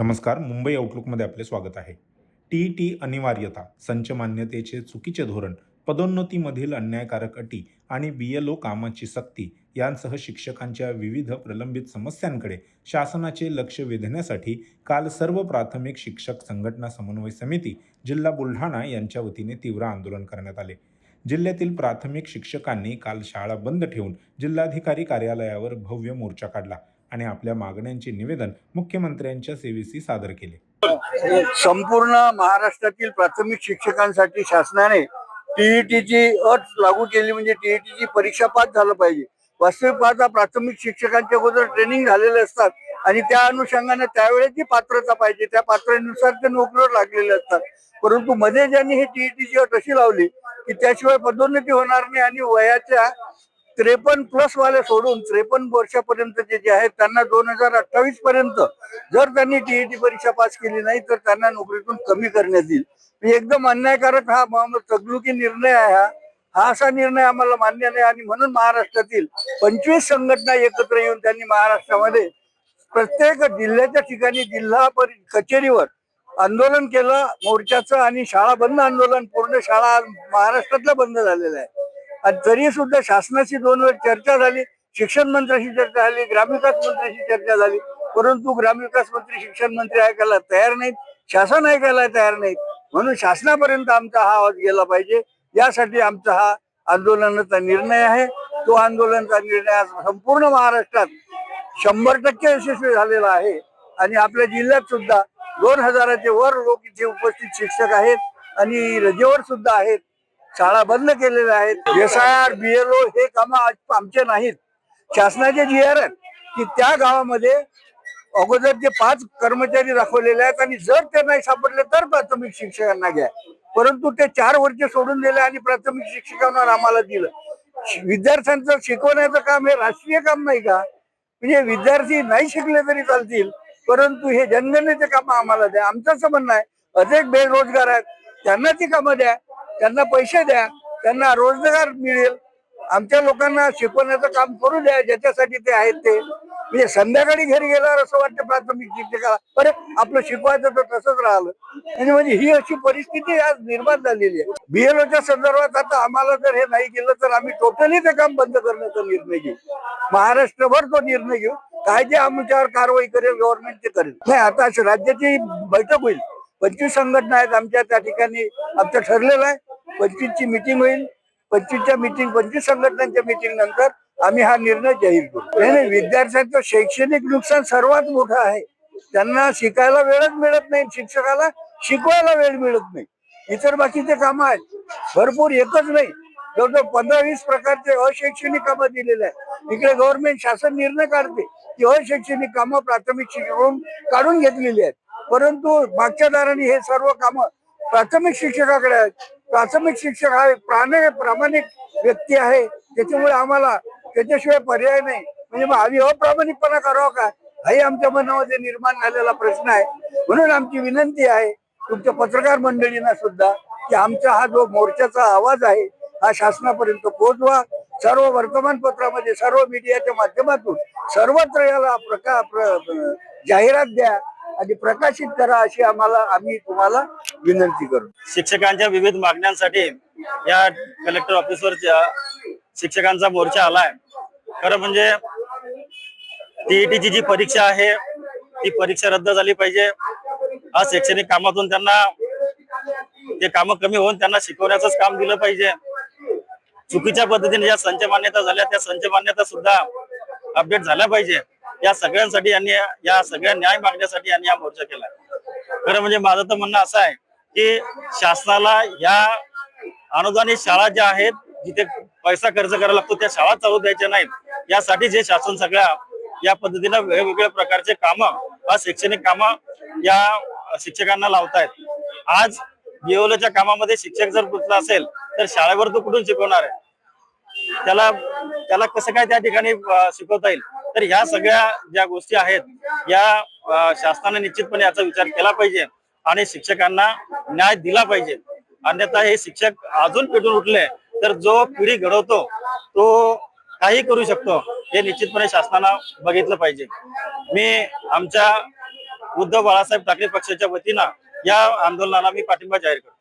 नमस्कार. मुंबई आउटलुकमध्ये आपले स्वागत आहे. टी-ई-टी अनिवार्यता, संच मान्यतेचे चुकीचे धोरण, पदोन्नतीमधील अन्यायकारक अटी आणि बी-एल-ओ कामाची सक्ती यांसह शिक्षकांच्या विविध प्रलंबित समस्यांकडे शासनाचे लक्ष वेधण्यासाठी काल सर्व प्राथमिक शिक्षक संघटना समन्वय समिती, जिल्हा बुलढाणा यांच्या वतीने तीव्र आंदोलन करण्यात आले. जिल्ह्यातील प्राथमिक शिक्षकांनी काल शाळा बंद ठेवून जिल्हाधिकारी कार्यालयावर भव्य मोर्चा काढला आणि आपल्या मागण्यांचे निवेदन मुख्यमंत्र्यांच्या सेवेसी सादर केले. संपूर्ण महाराष्ट्रातील प्राथमिक शिक्षकांसाठी शासनाने टीईटीची अट लागू केली, म्हणजे टीईटीची परीक्षा पास झालं पाहिजे. वास्तविक पाहता प्राथमिक शिक्षकांच्या अगोदर ट्रेनिंग झालेले असतात आणि त्या अनुषंगाने त्यावेळेची पात्रता पाहिजे, त्या पात्रतेनुसार ते नोकरीवर लागलेले असतात. परंतु मध्ये ज्यांनी ही टीईटीची अट अशी लावली की त्याशिवाय पदोन्नती होणार नाही आणि वयाच्या 53+ वाले सोडून 53 वर्षापर्यंतचे जे आहेत त्यांना 2028 पर्यंत जर त्यांनी टीईटी परीक्षा पास केली नाही तर त्यांना नोकरीतून कमी करण्यात येईल. एकदम अन्यायकारक हा तगलुकी निर्णय आहे. हा असा निर्णय आम्हाला मान्य नाही आणि म्हणून महाराष्ट्रातील 25 संघटना एकत्र येऊन त्यांनी महाराष्ट्रामध्ये प्रत्येक जिल्ह्याच्या ठिकाणी जिल्हा कचेरीवर आंदोलन केलं मोर्चाचं आणि शाळा बंद आंदोलन. पूर्ण शाळा महाराष्ट्रातल्या बंद झालेल्या आहे आणि तरी सुद्धा शासनाशी 2 वेळ चर्चा झाली, शिक्षण मंत्र्यांशी चर्चा झाली, ग्रामविकास मंत्र्यांशी चर्चा झाली, परंतु ग्रामविकास मंत्री, शिक्षण मंत्री ऐकायला तयार नाहीत, शासन ऐकायला तयार नाहीत. म्हणून शासनापर्यंत आमचा हा आवाज गेला पाहिजे, यासाठी आमचा हा आंदोलनाचा निर्णय आहे. तो आंदोलनाचा निर्णय आज संपूर्ण महाराष्ट्रात 100% यशस्वी झालेला आहे आणि आपल्या जिल्ह्यात सुद्धा 2000च्या वर लोक इथे उपस्थित शिक्षक आहेत आणि रजेवर सुद्धा आहेत. शाळा बंद केलेल्या आहेत. SIR, BLO हे काम आमचे नाहीत, शासनाचे GR आहेत की त्या गावामध्ये अगोदर जे 5 कर्मचारी दाखवलेले आहेत आणि जर ते नाही सापडले तर प्राथमिक शिक्षकांना घ्या. परंतु ते 4 वर्ष सोडून दिले आणि प्राथमिक शिक्षकांवर आम्हाला दिलं. विद्यार्थ्यांचं शिकवण्याचं काम हे राष्ट्रीय काम नाही का? म्हणजे विद्यार्थी नाही शिकले तरी चालतील, परंतु हे जनगणनेचे काम आम्हाला द्या. आमचं असं म्हणणं आहे, अनेक बेरोजगार आहेत, त्यांना ती कामं द्या, त्यांना पैसे द्या, त्यांना रोजगार मिळेल. आमच्या लोकांना शिकवण्याचं काम करू द्या ज्याच्यासाठी ते आहेत ते. म्हणजे संध्याकाळी घरी गेल्यावर असं वाटतं प्राथमिक शिक्षकाला अरे आपलं शिकवायचं तर तसंच राहिलं. म्हणजे ही अशी परिस्थिती आज निर्माण झालेली आहे. BLOच्या संदर्भात आता आम्हाला जर हे नाही केलं तर आम्ही टोटली ते काम बंद करण्याचा निर्णय घेऊ. महाराष्ट्रभर तो निर्णय घेऊ. काय जे आमच्यावर कारवाई करेल गव्हर्नमेंट ते करेल. नाही, आता राज्याची बैठक होईल, 25 संघटना आहेत आमच्या त्या ठिकाणी. आमचं ठरलेलं आहे 25ची मीटिंग होईल. 25 संघटनांच्या मीटिंग नंतर आम्ही हा निर्णय जाहीर करू. नाही, विद्यार्थ्यांचं शैक्षणिक नुकसान सर्वात मोठं आहे. त्यांना शिकायला वेळच मिळत नाही, शिक्षकाला शिकवायला वेळ मिळत नाही. इतर बाकीचे कामं आहेत भरपूर, एकच नाही, जवळजवळ 15-20 प्रकारचे अशैक्षणिक कामं दिलेले आहेत. इकडे गव्हर्नमेंट शासन निर्णय काढते की अशैक्षणिक कामं प्राथमिक शिक्षकांकडून काढून घेतलेली आहेत, परंतु मागच्या दाराने हे सर्व कामं प्राथमिक शिक्षकाकडे आहेत. प्राथमिक शिक्षक हा प्रामाणिक व्यक्ती आहे, त्याच्यामुळे आम्हाला त्याच्याशिवाय पर्याय नाही. म्हणजे मग आम्ही अप्रामाणिकपणा करावा का, हाही आमच्या मनामध्ये निर्माण झालेला प्रश्न आहे. म्हणून आमची विनंती आहे तुमच्या पत्रकार मंडळींना सुद्धा की आमचा हा जो मोर्चाचा आवाज आहे हा शासनापर्यंत पोहोचवा. सर्व वर्तमानपत्रामध्ये, सर्व मीडियाच्या माध्यमातून सर्वत्र याला जाहिरात द्या आणि प्रकाशित करा, अशी आम्ही तुम्हाला विनंती करू. शिक्षकांच्या विविध मागण्यांसाठी या कलेक्टर ऑफिसवर शिक्षकांचा मोर्चा आलाय. खरं म्हणजे टीईटीची जी परीक्षा आहे ती परीक्षा रद्द झाली पाहिजे. आज शैक्षणिक कामातून त्यांना ते कामं कमी होऊन त्यांना शिकवण्याचंच काम दिलं पाहिजे. चुकीच्या पद्धतीने ज्या संच मान्यता झाल्या त्या संच मान्यता सुद्धा अपडेट झाल्या पाहिजे. या सगळ्यांसाठी यांनी, या सगळ्या न्याय मागण्यासाठी यांनी हा मोर्चा केला. खरं म्हणजे माझं तर म्हणणं असं आहे की शासनाला या अनुदानित शाळा ज्या आहेत जिथे पैसा खर्च करायला लागतो त्या शाळा चालू द्यायच्या नाहीत. यासाठी जे शासन सगळ्या या पद्धतीनं वेगवेगळ्या प्रकारचे कामं, शैक्षणिक कामं या शिक्षकांना लावतायत. आज BLOच्या कामामध्ये शिक्षक जर गुंतला असेल तर शाळेवर तो कुठून शिकवणार आहे? त्याला कसं काय त्या ठिकाणी शिकवता येईल? तर ह्या सगळ्या ज्या गोष्टी आहेत या शासनाने निश्चितपणे याचा विचार केला पाहिजे आणि शिक्षकांना न्याय दिला पाहिजे. अन्यथा हे शिक्षक अजून पेटून उठले तर जो पिढी घडवतो तो काही करू शकतो हे निश्चितपणे शासनानं बघितलं पाहिजे. मी आमच्या उद्धव बाळासाहेब ठाकरे पक्षाच्या वतीनं या आंदोलनाला मी पाठिंबा जाहीर करतो.